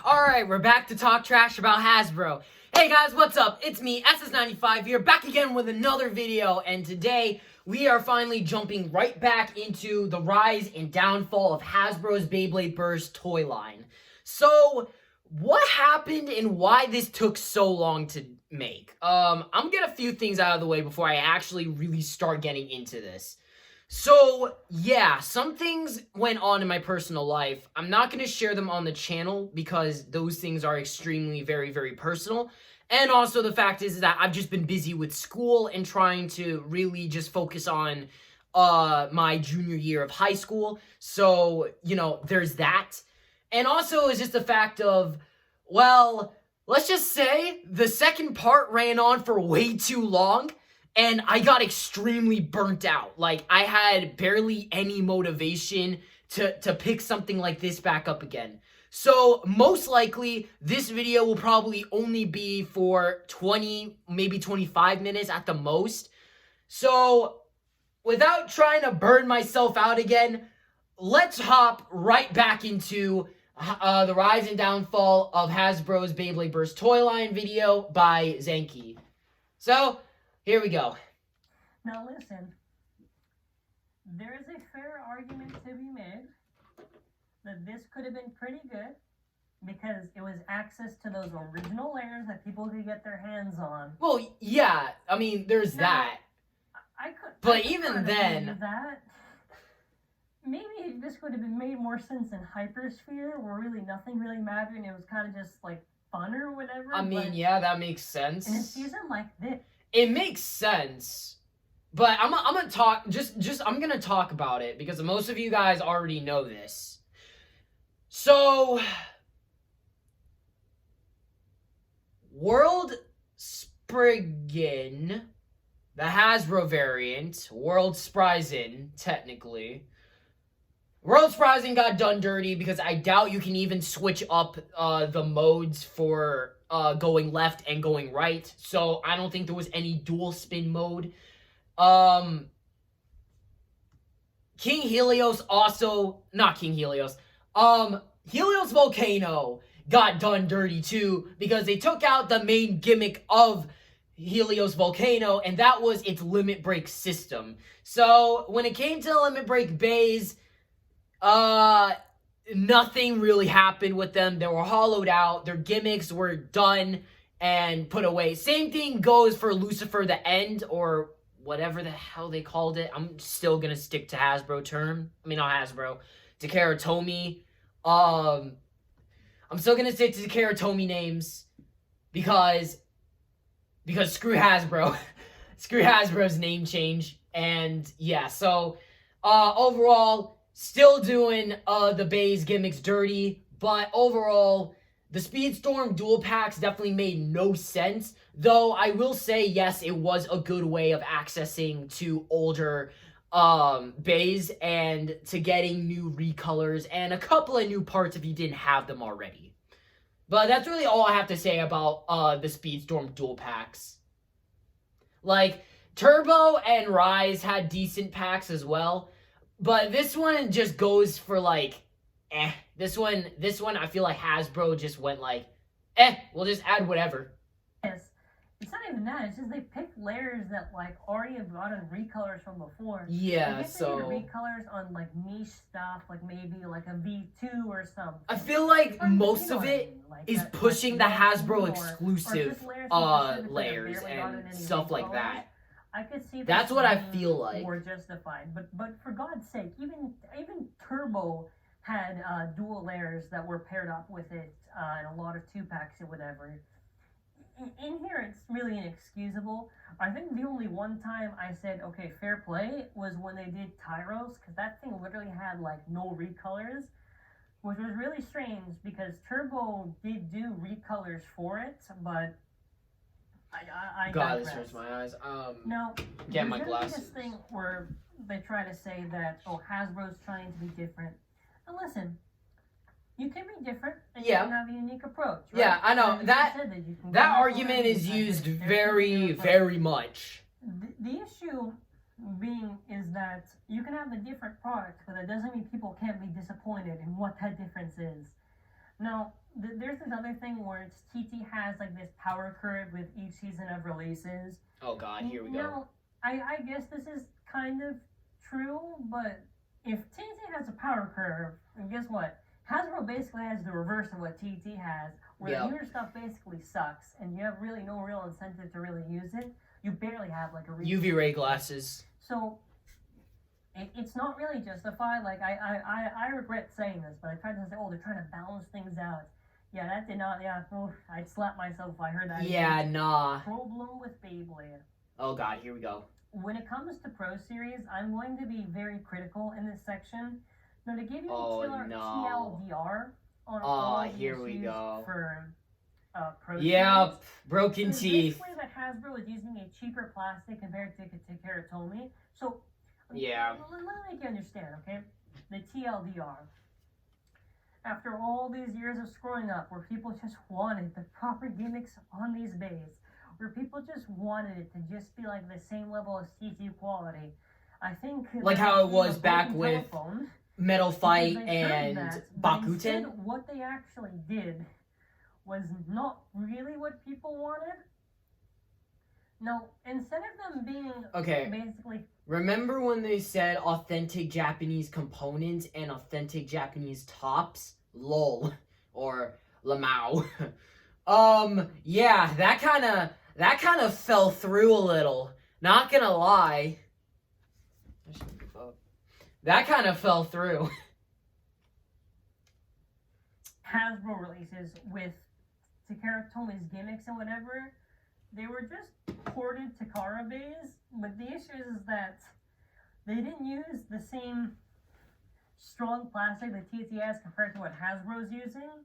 Alright, we're back to talk trash about Hasbro. Hey guys, what's up? It's me, SS95 here, back again with another video, and today we are finally jumping right back into the rise and downfall of Hasbro's Beyblade Burst toy line. So, what happened and why this took so long to make? I'm gonna get a few things out of the way before I actually really start getting into this. So, yeah, some things went on in my personal life. I'm not going to share them on the channel because those things are extremely, very, very personal. And also the fact is that I've just been busy with school and trying to really just focus on my junior year of high school. So, you know, there's that. And also it's just the fact of, well, let's just say the second part ran on for way too long. And I got extremely burnt out. Like, I had barely any motivation to pick something like this back up again. So, most likely, this video will probably only be for 20, maybe 25 minutes at the most. So, without trying to burn myself out again, let's hop right back into the rise and downfall of Hasbro's Beyblade Burst toy line video by Zenki. So, here we go. Now listen, there is a fair argument to be made that this could have been pretty good because it was access to those original layers that people could get their hands on. Well, yeah, I mean, there's that. But even then, that maybe this could have been made more sense in Hypersphere, where really nothing really mattered and it was kind of just like fun or whatever. I mean, yeah, that makes sense. In a season like this, it makes sense, but I'm gonna talk. I'm gonna talk about it because most of you guys already know this. So, World Spriggan, the Hasbro variant, World Spryzen, technically. World Spryzen got done dirty because I doubt you can even switch up the modes for going left and going right. So I don't think there was any dual spin mode. King Helios also, not King Helios, Helios Volcano got done dirty too because they took out the main gimmick of Helios Volcano, and that was its limit break system. So when it came to limit break bays, nothing really happened with them. They were hollowed out. Their gimmicks were done and put away. Same thing goes for Lucifer the End, or whatever the hell they called it. I'm still gonna stick to Hasbro term. I mean, not Hasbro. Takara Tomy. I'm still gonna stick to Takara Tomy names because screw Hasbro. Screw Hasbro's name change. And yeah, so overall, still doing the Bays gimmicks dirty, but overall, the Speedstorm dual packs definitely made no sense. Though I will say, yes, it was a good way of accessing to older Bays and to getting new recolors and a couple of new parts if you didn't have them already. But that's really all I have to say about the Speedstorm dual packs. Like, Turbo and Rise had decent packs as well. But this one just goes for like, eh. This one, I feel like Hasbro just went like, we'll just add whatever. Yes. It's not even that. It's just they picked layers that like already have gotten recolors from before. Yeah, like, so recolors on like niche stuff, like maybe like a V2 or something. I feel like or, most of it is pushing the Hasbro or exclusive layers and stuff like that. I could see that's what I feel like. More justified, but for God's sake, even Turbo had dual layers that were paired up with it, and a lot of 2-packs or whatever. In here, it's really inexcusable. I think the only one time I said, okay, fair play, was when they did Tyros, because that thing literally had like no recolors, which was really strange because Turbo did do recolors for it, but I God, this hurts my eyes. No, get my glasses. This thing where they try to say that, oh, Hasbro's trying to be different. And listen, you can be different and you can have a unique approach. Right? Yeah, I know. That argument is used very, very much. The issue being is that you can have a different product, but that doesn't mean people can't be disappointed in what that difference is. Now, there's another thing where it's TT has like this power curve with each season of releases. Oh God, here we go. Now, I guess this is kind of true, but if TT has a power curve, and guess what? Hasbro basically has the reverse of what TT has, where the newer stuff basically sucks, and you have really no real incentive to really use it. You barely have like a UV ray glasses. So it's not really justified. Like I regret saying this, but I tried to say, oh, they're trying to balance things out. Yeah, that did not. Yeah, I'd slap myself if I heard that. Yeah, nah. Problem with Beyblade. Oh God, here we go. When it comes to Pro Series, I'm going to be very critical in this section. Now, to give you TLDR on all here we go. For Pro Yep, Series, broken teeth. Basically, that Hasbro is using a cheaper plastic compared to Karatomi. So, yeah. Let me make you understand, okay? The TLDR. After all these years of screwing up, where people just wanted the proper gimmicks on these bays, where people just wanted it to just be like the same level as TT quality, I think like how it was back with Metal Fight and Bakuten. Instead, what they actually did was not really what people wanted. No, instead of them being basically... Remember when they said authentic Japanese components and authentic Japanese tops? LOL. Or Lamau. Yeah, that kind of fell through a little. Not gonna lie. That kind of fell through. Hasbro releases with Takara Tomi's gimmicks and whatever, they were just ported Takara bays, but the issue is that they didn't use the same strong plastic that TT has compared to what Hasbro's using.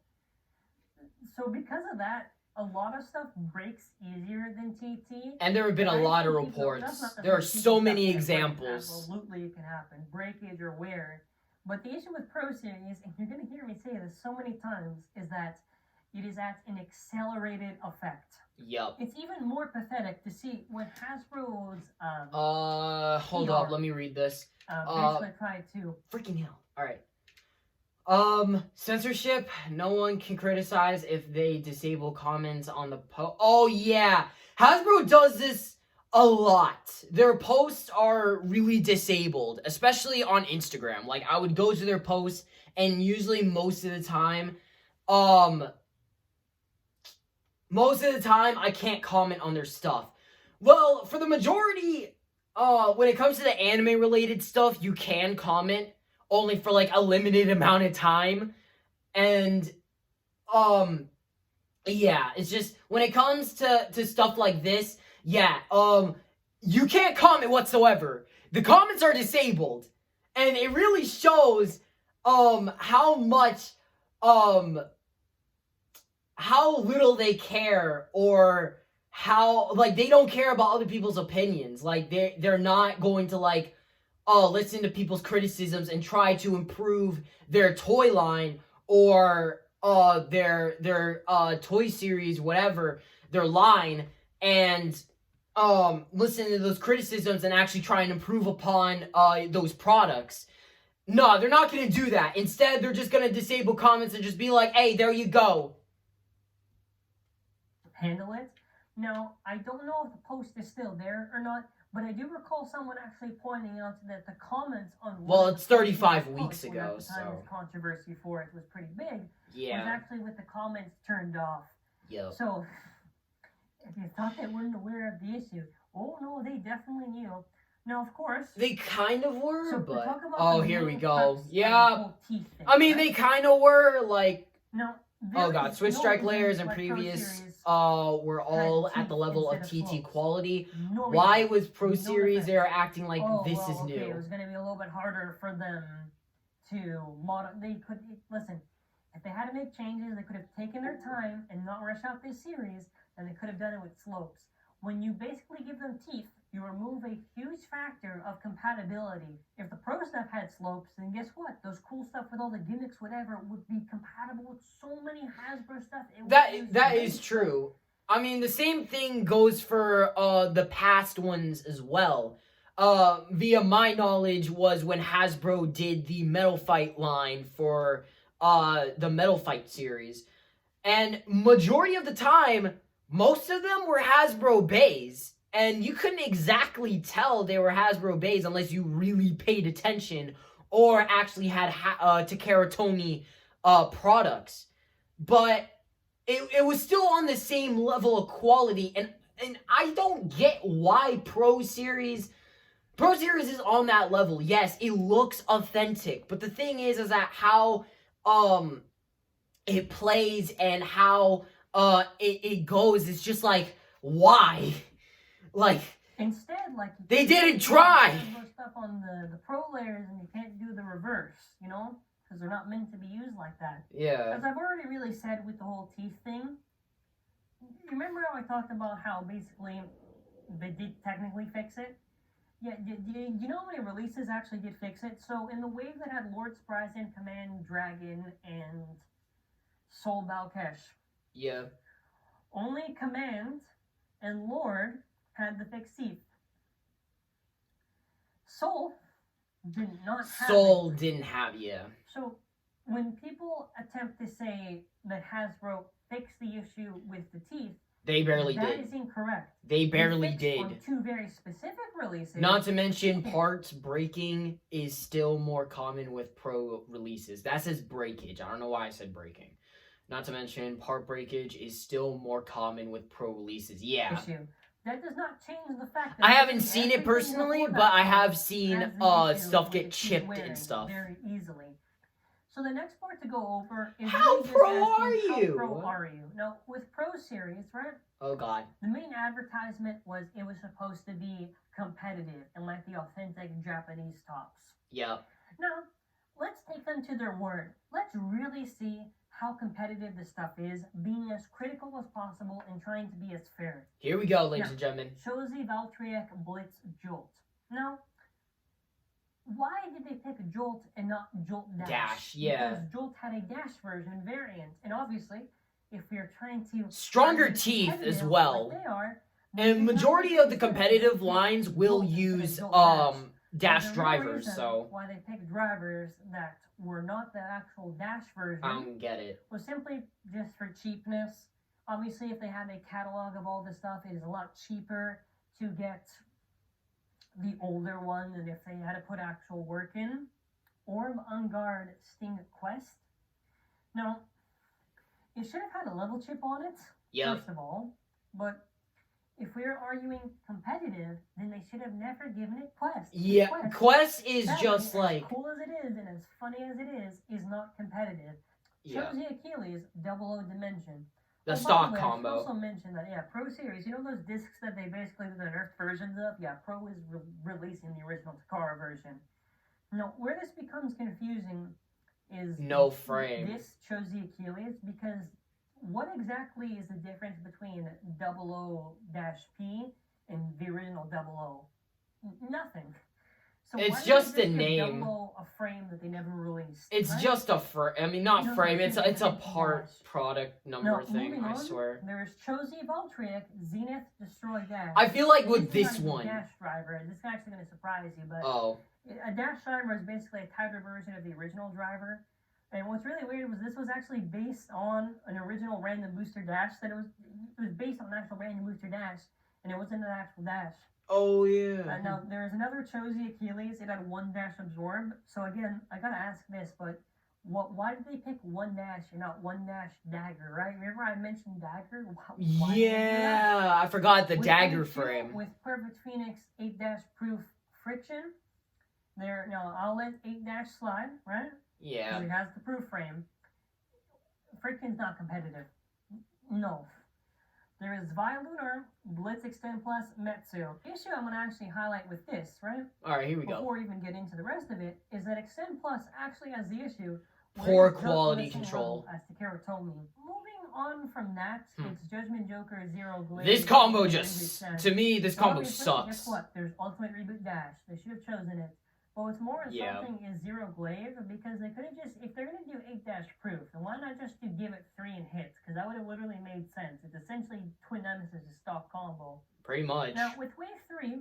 So because of that, a lot of stuff breaks easier than TT. And there have been a lot of reports. There are so many examples. Absolutely, it can happen. Breakage or wear. But the issue with Pro Series, and you're going to hear me say this so many times, is that it is at an accelerated effect. Yep. It's even more pathetic to see when Hasbro's hold up, let me read this. Basically tried to... Freaking hell. Alright. Censorship, no one can criticize if they disable comments on the post. Oh, yeah. Hasbro does this a lot. Their posts are really disabled, especially on Instagram. Like, I would go to their posts, and usually most of the time, I can't comment on their stuff. Well, for the majority, when it comes to the anime-related stuff, you can comment. Only for, like, a limited amount of time. And, yeah, it's just, when it comes to stuff like this, yeah, you can't comment whatsoever. The comments are disabled. And it really shows, how much, how little they care, or how, like, they don't care about other people's opinions. Like, they're not going to, like, listen to people's criticisms and try to improve their toy line or their toy series, whatever, their line, and listen to those criticisms and actually try and improve upon those products. No, they're not going to do that. Instead, they're just going to disable comments and just be like, hey, there you go. Handle it. Now, I don't know if the post is still there or not, but I do recall someone actually pointing out that the comments on... Well, it's 35 weeks ago, so... The controversy for it was pretty big. Yeah. Was actually with the comments turned off. Yep. So, if you thought they weren't aware of the issue, oh no, they definitely knew. Now, of course... They kind of were, so but... Oh, here we go. Yeah. I mean, they kind of were, like... No. Oh god, Switch Strike layers and previous were all at the level of TT quality. Why with Pro Series they're acting like this is new? It was going to be a little bit harder for them to they could listen. If they had to make changes, they could have taken their time and not rush out this series, and they could have done it with slopes. When you basically give them teeth, you remove a huge factor of compatibility. If the Pro stuff had slopes, then guess what? Those cool stuff with all the gimmicks, whatever, would be compatible with so many Hasbro stuff. That is true. I mean, the same thing goes for the past ones as well. Via my knowledge was when Hasbro did the Metal Fight line for the Metal Fight series. And majority of the time, most of them were Hasbro bays. And you couldn't exactly tell they were Hasbro bays unless you really paid attention or actually had Takara Tomy products. But it was still on the same level of quality. And I don't get why Pro Series is on that level. Yes, it looks authentic. But the thing is that how it plays and how it goes is just like, why? Like, instead, like, they didn't try. Stuff on the pro layers, and you can't do the reverse, you know, because they're not meant to be used like that. Yeah. As I've already really said with the whole teeth thing, remember how I talked about how basically they did technically fix it? Yeah, you know how many releases actually did fix it? So in the wave that had Lord Surprise and Command Dragon and Soul Balkesh, Yeah. only Command and Lord had the fixed teeth. Soul did not have Soul it. didn't have, yeah. So when people attempt to say that Hasbro fixed the issue with the teeth, they barely did. That is incorrect. They barely fixed did. On two very specific releases. Not to mention, parts breaking is still more common with pro releases. That says breakage. I don't know why I said breaking. Not to mention, part breakage is still more common with pro releases. Yeah. Issue. That does not change the fact that I haven't seen it personally, but I have seen stuff get chipped and stuff. Very easily. So the next part to go over is how really pro are how you? Pro are you? Now with Pro Series, right? Oh God. The main advertisement was it was supposed to be competitive and like the authentic Japanese tops. Yep. Now let's take them to their word. Let's really see how competitive this stuff is, being as critical as possible and trying to be as fair. Here we go, ladies and gentlemen. Shozi Valtryek Blitz Jolt. Now, why did they pick Jolt and not Jolt Dash? Dash, yeah. Because Jolt had a Dash version variant, and obviously, if we are trying to stronger teeth as well, like they are, and majority of the competitive lines will use Dash drivers. So why they picked drivers that were not the actual Dash version? I don't get it. Was simply just for cheapness. Obviously, if they have a catalog of all this stuff, it is a lot cheaper to get the older one than if they had to put actual work in. Orb Unguard Sting Quest. Now, it should have had a level chip on it, first of all, but if we're arguing competitive, then they should have never given it Quest. Yeah, Quest is just like... as cool as it is and as funny as it is not competitive. Yeah. Shows the Achilles, 00 Dimension. The stock by the way, combo. I should also mention that, yeah, Pro Series, you know those discs that they basically do the nerfed versions of? Yeah, Pro is releasing the original Takara version. Now, where this becomes confusing is... no frame. This shows the Achilles because what exactly is the difference between 00-P and the original 00? Nothing. So it's just a name. 00 a frame that they never released. It's right? just a frame. I mean, not frame. It's a part product number thing. I on, swear. There's Chozi Valtryek Zenith Destroy Dash. I feel like with this this one. Dash driver. This is actually going to surprise you, but a Dash driver is basically a tighter version of the original driver. And what's really weird was this was actually based on an original Random Booster Dash. It was based on an actual Random Booster Dash, and it wasn't an actual Dash. Oh, yeah. Now, there's another Chozi Achilles. It had one Dash Absorb. So, again, I gotta ask this, but why did they pick one Dash and not one Dash Dagger, right? Remember I mentioned Dagger? Why yeah, I forgot the Dagger frame. With Perfect Phoenix 8-Dash Proof Friction, there, now, outlet 8-Dash Slide, right? Yeah. It has the proof frame. Friction's not competitive. No. There is Violunar, Blitz Extend Plus, Metsu. The issue I'm going to actually highlight with this, right? Alright, here we go. Before we even get into the rest of it, is that Extend Plus actually has the issue. Poor quality control. As Takara told me. Moving on from that, it's Judgment Joker, Zero Glade. This combo just, to me, this combo sucks. Guess what? There's Ultimate Reboot Dash. They should have chosen it. But what's more insulting is Zero Glaive, because they could have just, if they're going to do 8-Dash Proof, then why not just give it 3 and hits? Because that would have literally made sense. It's essentially Twin Nemesis' stock combo. Pretty much. Now, with Wave 3,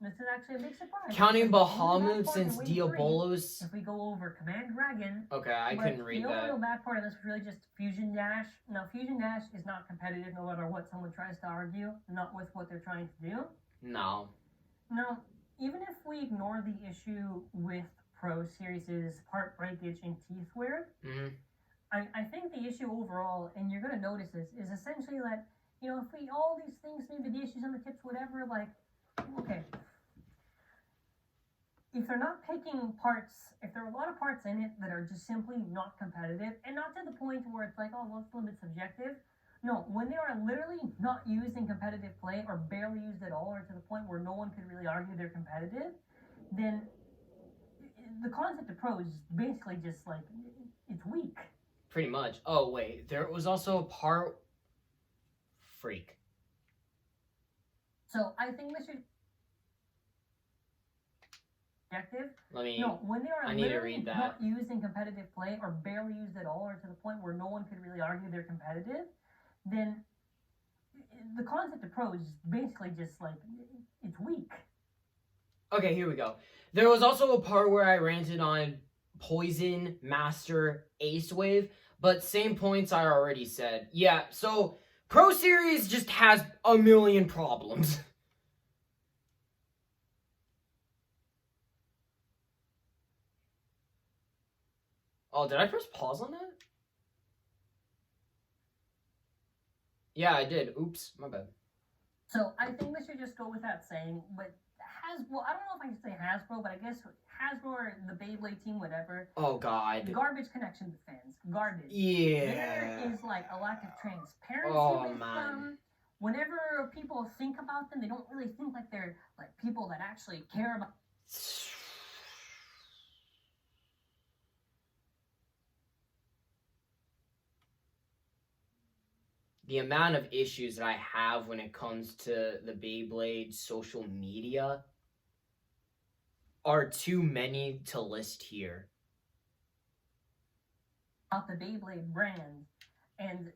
this is actually a big surprise. Counting Bahamut since Wave Diabolos. 3, if we go over Command Dragon Dragon. Okay, I couldn't read the only that. real bad part of this was really just Fusion Dash. Now, Fusion Dash is not competitive no matter what someone tries to argue, not with what they're trying to do. No. Now, even if we ignore the issue with Pro Series' part breakage and teeth wear, I think the issue overall, and you're going to notice this, is essentially that, you know, if we, all these things, maybe the issues on the tips, whatever, like, okay, if they're not picking parts, if there are a lot of parts in it that are just simply not competitive, and not to the point where it's like, oh, well, it's a little bit subjective. No, when they are literally not used in competitive play or barely used at all, or to the point where no one could really argue they're competitive, then the concept of pros is basically just like, it's weak. Pretty much. Oh, wait. There was also a part... Freak. So, I think this should... Objective. Let me... No, when they are I need to literally read that. not used in competitive play or barely used at all, or to the point where no one could really argue they're competitive, then the concept of pros is basically just like, it's weak. Okay, here we go. There was also a part where I ranted on Poison, Master, Ace Wave, but same points I already said. Yeah, so Pro Series just has a million problems. Oh, did I press pause on that? Yeah, I did. Oops, my bad. So I think this should just go without saying, but Hasbro, I don't know if I can say Hasbro, but I guess Hasbro or the Beyblade team, whatever. Oh, God. Garbage connection with fans. Garbage. Yeah. There is like a lack of transparency with them. Whenever people think about them, they don't really think like they're like people that actually care about. The amount of issues that I have when it comes to the Beyblade social media are too many to list here. About the Beyblade brand, and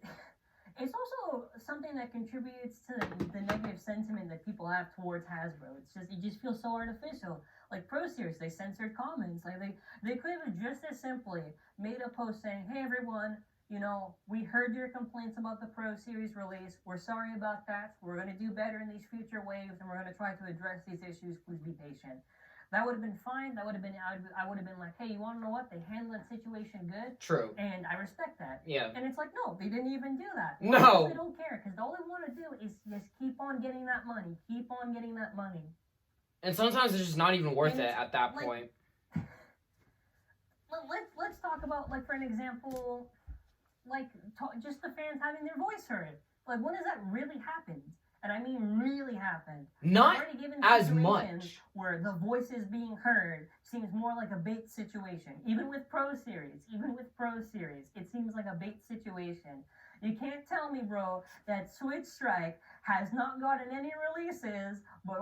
it's also something that contributes to the negative sentiment that people have towards Hasbro. It's just, it just feels so artificial. Like Pro Series, they censored comments. Like they could have just as simply made a post saying, "Hey everyone, you know, we heard your complaints about the Pro Series release. We're sorry about that. We're going to do better in these future waves, and we're going to try to address these issues. Please be patient." That would have been fine. That would have been, I would have been like, hey, you want to know what? They handled that situation good. True. And I respect that. Yeah. And it's like, no, they didn't even do that. No. They don't care, because all they want to do is just keep on getting that money. Keep on getting that money. And sometimes it's just not even worth it at that point. Let's talk about, like, for an example, like, just the fans having their voice heard. Like, when has that really happened? And I mean really happened. Not as much. Where the voice is being heard seems more like a bait situation. Even with Pro Series, it seems like a bait situation. You can't tell me, bro, that Switch Strike has not gotten any releases, but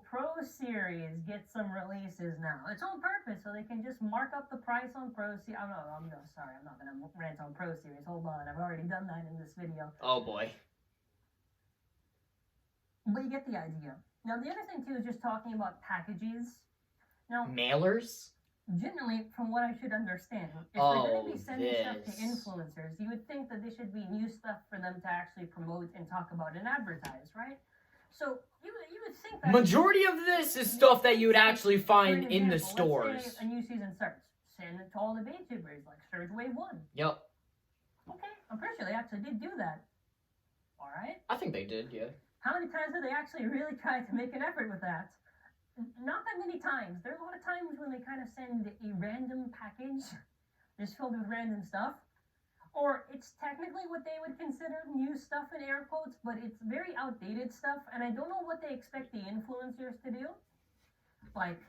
Pro Series gets some releases now. It's on purpose, so they can just mark up the price on Pro Series. Sorry, I'm not gonna rant on Pro Series. Hold on, I've already done that in this video. Oh boy. But you get the idea. Now, the other thing, too, is just talking about packages. Now, mailers? Generally, from what I should understand, if they're going to be sending stuff to influencers, you would think that this should be new stuff for them to actually promote and talk about and advertise, right? So, you would think that... Majority of this is stuff that you would actually find in the stores. Let's say a new season starts. Send it to all the VTubers, like Surge Wave 1. Yep. Okay, I'm pretty sure they actually did do that. Alright? I think they did, yeah. How many times did they actually really try to make an effort with that? Not that many times. There are a lot of times when they kind of send a random package just filled with random stuff. Or it's technically what they would consider new stuff in air quotes, but it's very outdated stuff, and I don't know what they expect the influencers to do. Like,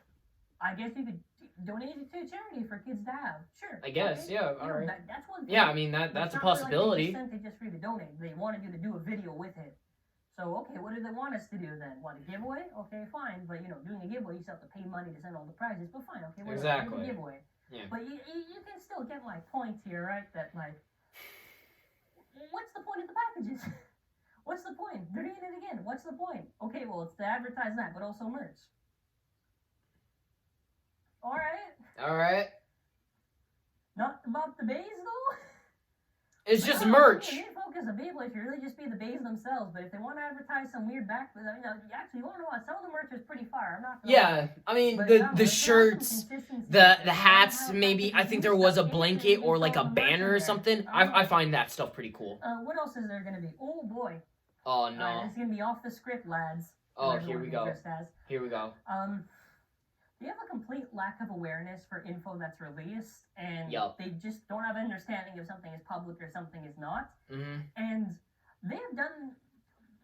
I guess you could donate it to a charity for kids to have. Sure. I guess, okay. yeah, alright. That's one thing. Yeah, I mean, that's a possibility. Like they just free to donate. They wanted you to do a video with it. So, okay, what do they want us to do then? Want a giveaway? Okay, fine. But, you know, doing a giveaway, you still have to pay money to send all the prizes. But fine, okay, whatever. Exactly. Do a giveaway. Yeah. But you can still get my point here, right? That, like, what's the point of the packages? What's the point? They're doing it again. What's the point? Okay, well, it's to advertise that, but also merch. Alright. Alright. Not about the bays though. It's just merch. The main focus of Beyblade should really just be the bays themselves. But if they want to advertise some weird actually, you want to know what? Some of the merch is pretty fire. I'm not. Yeah, I mean the shirts, the hats, maybe. I think there was a blanket or like a banner or something. I find that stuff pretty cool. What else is there gonna be? Oh boy. Oh no. This is gonna be off the script, lads. Oh, here we go. Here we go. They have a complete lack of awareness for info that's released, and they just don't have an understanding if something is public or something is not. Mm-hmm. And they have done,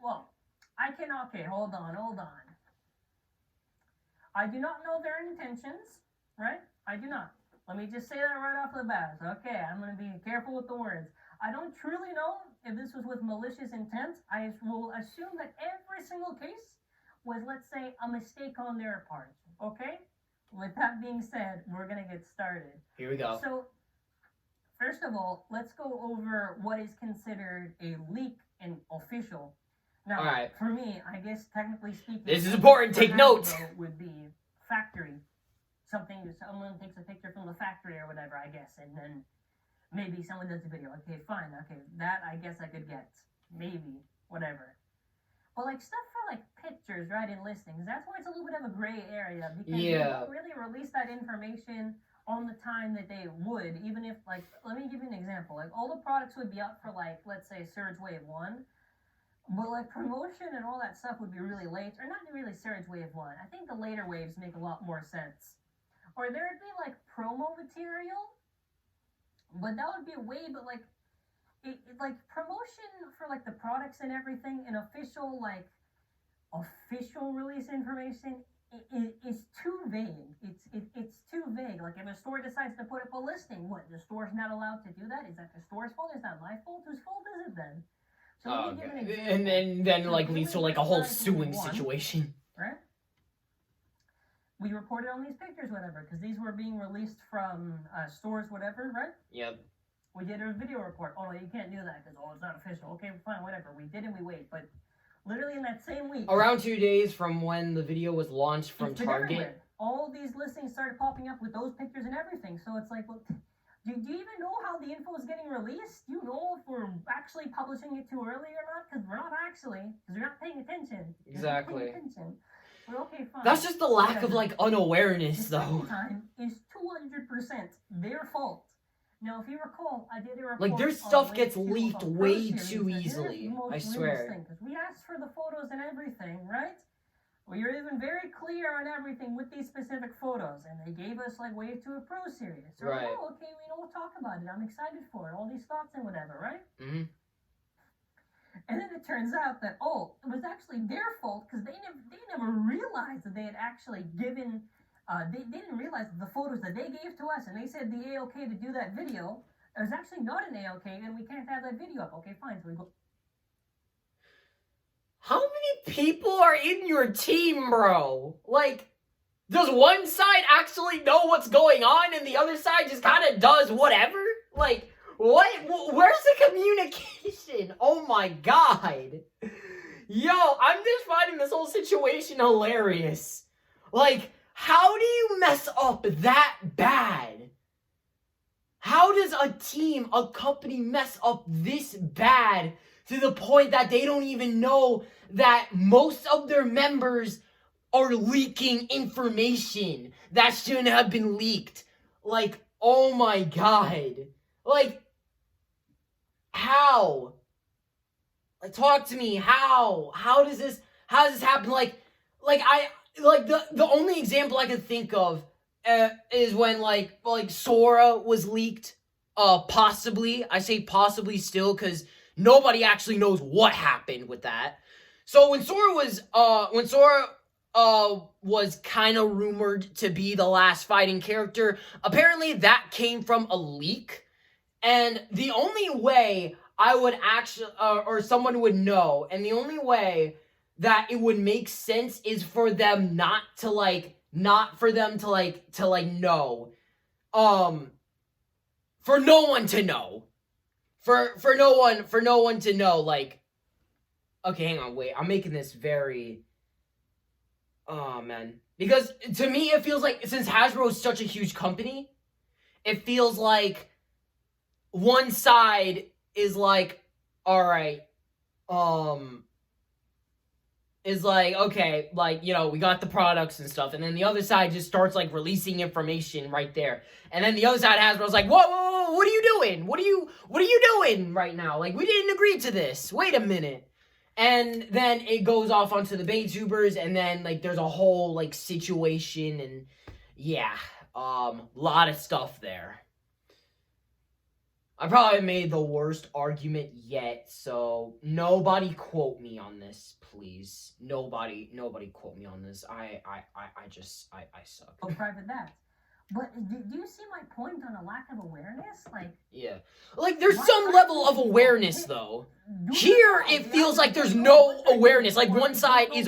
well, okay, hold on. I do not know their intentions, right? I do not. Let me just say that right off the bat. Okay, I'm going to be careful with the words. I don't truly know if this was with malicious intent. I will assume that every single case was, let's say, a mistake on their part. Okay? With that being said, we're going to get started. Here we go. So, first of all, let's go over what is considered a leak and official. Now, for me, I guess technically speaking, this is important. Take notes. Would be factory. Someone takes a picture from the factory or whatever, I guess, and then maybe someone does a video. Okay, fine. Okay, that I guess I could get. Maybe. Whatever. But like stuff for like pictures, right, in listings, that's why it's a little bit of a gray area, because they don't really release that information on the time that they would, even if, like, let me give you an example. Like, all the products would be up for, like, let's say Surge Wave 1, but like promotion and all that stuff would be really late, or not really Surge Wave 1. I think the later waves make a lot more sense. Or there'd be like promo material, but that would be but like like promotion for like the products and everything, and official release information is too vague. It's too vague. Like if a store decides to put up a listing, what, the store's not allowed to do that? Is that the store's fault? Is that my fault? Whose fault is it then? So let me give an example. And then like leads to like a whole suing situation. Right? We reported on these pictures, whatever, because these were being released from stores, whatever, right? Yep. We did a video report. Oh, no, you can't do that because, it's not official. Okay, fine, whatever. We did and we wait. But literally in that same week... Around 2 days from when the video was launched from Target. Everywhere. All these listings started popping up with those pictures and everything. So it's like, well, do you even know how the info is getting released? Do you know if we're actually publishing it too early or not? Because we're not actually. Because we're not paying attention. Exactly. Paying attention. But okay, fine. That's just the lack of, like, unawareness, though. Time is 200% their fault. Now, if you recall, I did a report. Like, their stuff gets leaked way too easily. I swear. Because we asked for the photos and everything, right? We were even very clear on everything with these specific photos, and they gave us like Wave 2 Pro series. So, right. Oh, okay, we'll talk about it. I'm excited for it. All these thoughts and whatever, right? Mm-hmm. And then it turns out that it was actually their fault because they never realized that they had actually given. They didn't realize that the photos that they gave to us, and they said the A-OK to do that video, it was actually not an A-OK, and we can't have that video up. Okay, fine. So we go. How many people are in your team, bro? Like, does one side actually know what's going on, and the other side just kind of does whatever? Like, what? Where's the communication? Oh my god. Yo, I'm just finding this whole situation hilarious. Like, how do you mess up that bad? How does a company mess up this bad to the point that they don't even know that most of their members are leaking information that shouldn't have been leaked? Like, oh my god. Like, how? Like, talk to me. How does this happen? The only example I could think of is when like Sora was leaked. Possibly. I say possibly still because nobody actually knows what happened with that. So when Sora was kind of rumored to be the last fighting character, apparently that came from a leak. And the only way I would actually, or someone would know, and the only way that it would make sense is for them know. For no one to know. For no one to know, like, okay, hang on, wait, I'm making this very, oh, man. Because to me, it feels like, since Hasbro is such a huge company, it feels like one side is like, all right, is like, okay, like, you know, we got the products and stuff, and then the other side just starts, like, releasing information right there. And then the other side, Hasbro's like, whoa, whoa, whoa, what are you doing? What are you doing right now? Like, we didn't agree to this. Wait a minute. And then it goes off onto the Baytubers, and then, like, there's a whole, like, situation, and, yeah, lot of stuff there. I probably made the worst argument yet, so nobody quote me on this, please. Nobody quote me on this. I suck. Oh, private that. But do you see my point on a lack of awareness? Like, yeah, like there's some level of awareness though. Here it feels like there's no awareness. Like one side is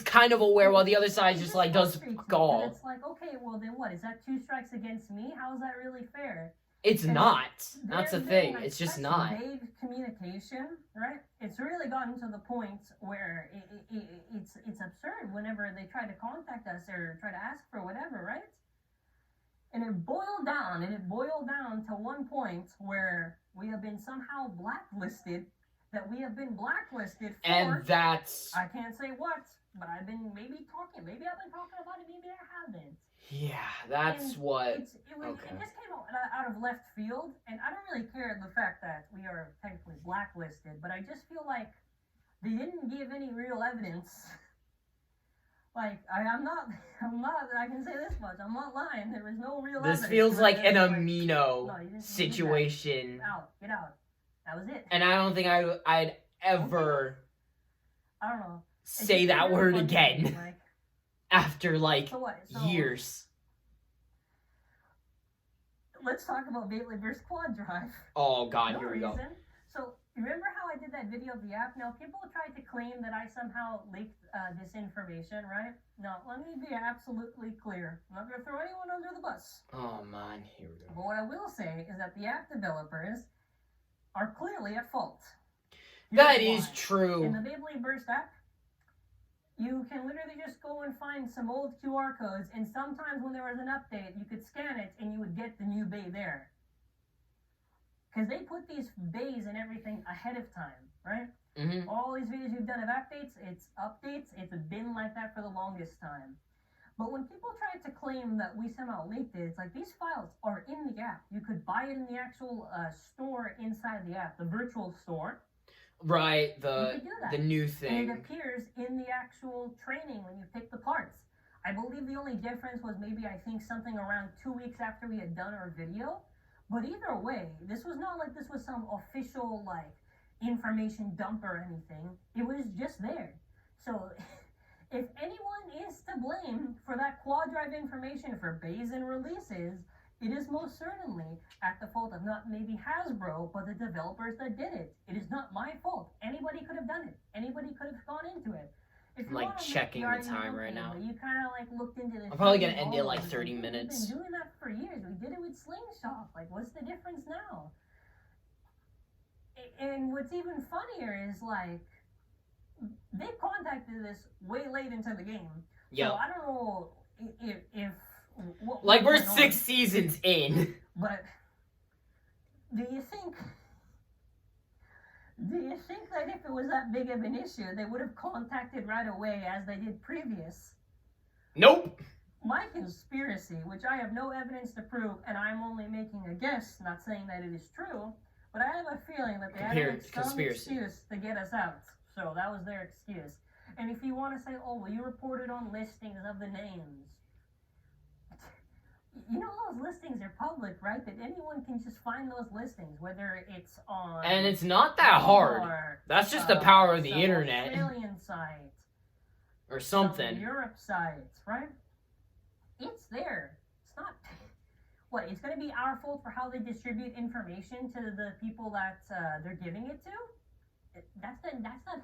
kind of aware while the other side just like does fuck all. It's like, okay, well then what? Is that 2 strikes against me? How is that really fair? It's not. That's the thing. It's just not. Vague communication, right? It's really gotten to the point where it's absurd whenever they try to contact us or try to ask for whatever, right? And it boiled down to one point where we have been somehow blacklisted. That we have been blacklisted for. And that's... I can't say what, but I've been maybe I've been talking about it, maybe I haven't. Yeah, that's what... It just came out of left field, and I don't really care the fact that we are technically blacklisted, but I just feel like they didn't give any real evidence. Like, I'm not, I can say this much, I'm not lying, there was no real evidence. This feels like an amino situation. Get out. That was it. And I don't think I'd ever I don't know. say that word again. Like, after like so years. Let's talk about Beyblade vs. Quad Drive. Oh god, here we go. So remember how I did that video of the app? Now people tried to claim that I somehow leaked this information, right? Now let me be absolutely clear. I'm not gonna throw anyone under the bus. Oh man, here we go. But what I will say is that the app developers are clearly at fault. That is true. In the Beyblade Burst app, you can literally just go and find some old QR codes, and sometimes when there was an update, you could scan it and you would get the new bay there. Because they put these bays and everything ahead of time, right? Mm-hmm. All these videos you've done of updates, it's been like that for the longest time. But when people try to claim that we somehow leaked it, it's like these files are in the app. You could buy it in the actual store inside the app, the virtual store. Right, the new thing. And it appears in the actual training when you pick the parts. I believe the only difference was maybe I think something around 2 weeks after we had done our video. But either way, this was not like this was some official like information dump or anything. It was just there. So if anyone is to blame for that quad drive information for bays and releases, it is most certainly at the fault of not maybe Hasbro, but the developers that did it. It is not my fault. Anybody could have done it. Anybody could have gone into it. If you like checking the time right now. You kind of like looked into this. I'm probably gonna end it like 30 minutes. We've been doing that for years. We did it with Slingshot. Like, what's the difference now? And what's even funnier is like they contacted us way late into the game. Yeah. So I don't know if like we're 6 seasons in. But do you think that if it was that big of an issue, they would have contacted right away as they did previous? Nope. My conspiracy, which I have no evidence to prove, and I'm only making a guess, not saying that it is true, but I have a feeling that they had some excuse to get us out. So that was their excuse. And if you want to say, oh, well, you reported on listings of the names. You know those listings are public, right? That anyone can just find those listings, whether it's on... And it's not that hard. That's just the power of the internet. Australian site. Or something. Europe sites, right? It's there. It's not... What, it's going to be our fault for how they distribute information to the people that they're giving it to? That's not...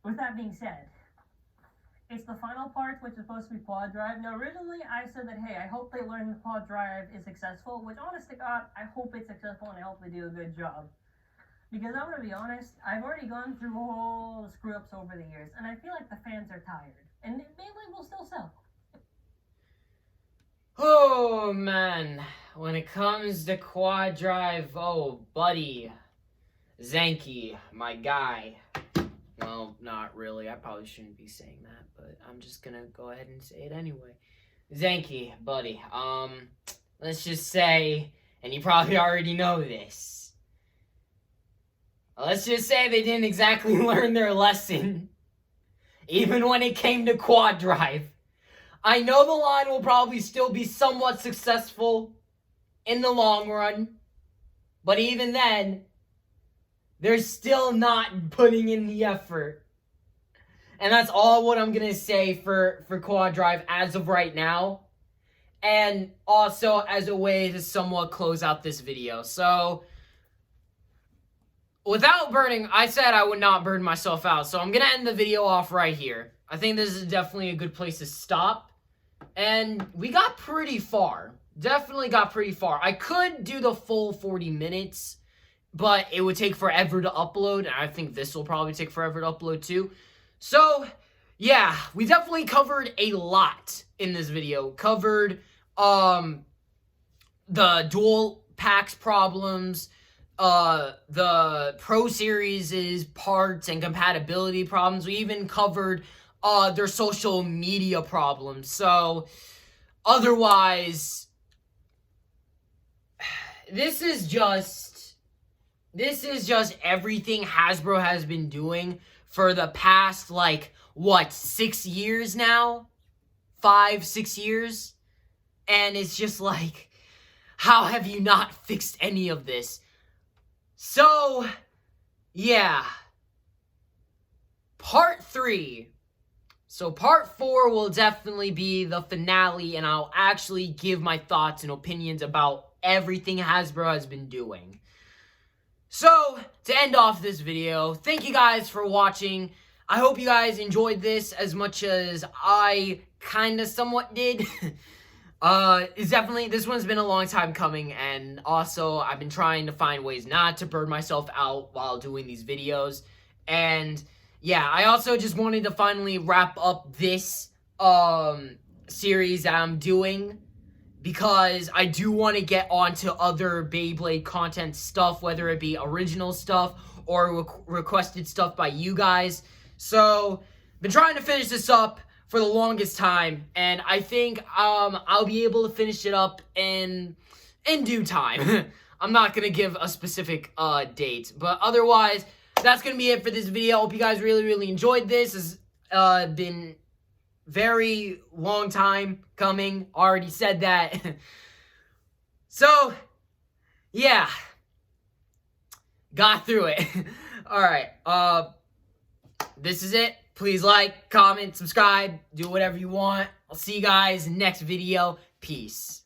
With that being said... It's the final part, which is supposed to be quad drive. Now, originally, I said that, hey, I hope they learn the quad drive is successful, which, honest to God, I hope it's successful and I hope they do a good job. Because I'm going to be honest, I've already gone through all the screw-ups over the years, and I feel like the fans are tired. and Beyblade will still sell. Oh, man. When it comes to quad drive, oh, buddy. Zanky, my guy. Well, not really. I probably shouldn't be saying that, but I'm just gonna go ahead and say it anyway. Zanky, buddy. Let's just say, and you probably already know this. Let's just say they didn't exactly learn their lesson. Even when it came to quad drive. I know the line will probably still be somewhat successful in the long run. But even then, they're still not putting in the effort. And that's all what I'm going to say for quad drive as of right now. And also as a way to somewhat close out this video. So, without burning, I said I would not burn myself out. So I'm going to end the video off right here. I think this is definitely a good place to stop. And we got pretty far. Definitely got pretty far. I could do the full 40 minutes, but it would take forever to upload. And I think this will probably take forever to upload too. So, yeah, we definitely covered a lot in this video. Covered the dual packs problems, the Pro Series' parts and compatibility problems. We even covered their social media problems. So, otherwise, this is just everything Hasbro has been doing for the past, like, what, 6 years now? 5, 6 years? And it's just like, how have you not fixed any of this? So, yeah. Part 3. So part 4 will definitely be the finale, and I'll actually give my thoughts and opinions about everything Hasbro has been doing. So, to end off this video, thank you guys for watching. I hope you guys enjoyed this as much as I kind of somewhat did. It's definitely, this one's been a long time coming, and also I've been trying to find ways not to burn myself out while doing these videos. And yeah, I also just wanted to finally wrap up this series that I'm doing, because I do want to get onto other Beyblade content stuff, whether it be original stuff or requested stuff by you guys. So, been trying to finish this up for the longest time, and I think I'll be able to finish it up in due time. I'm not gonna give a specific date, but otherwise, that's gonna be it for this video. Hope you guys really enjoyed this. It's been very long time coming. Already said that. So, yeah. Got through it. Alright, this is it. Please like, comment, subscribe, do whatever you want. I'll see you guys next video. Peace.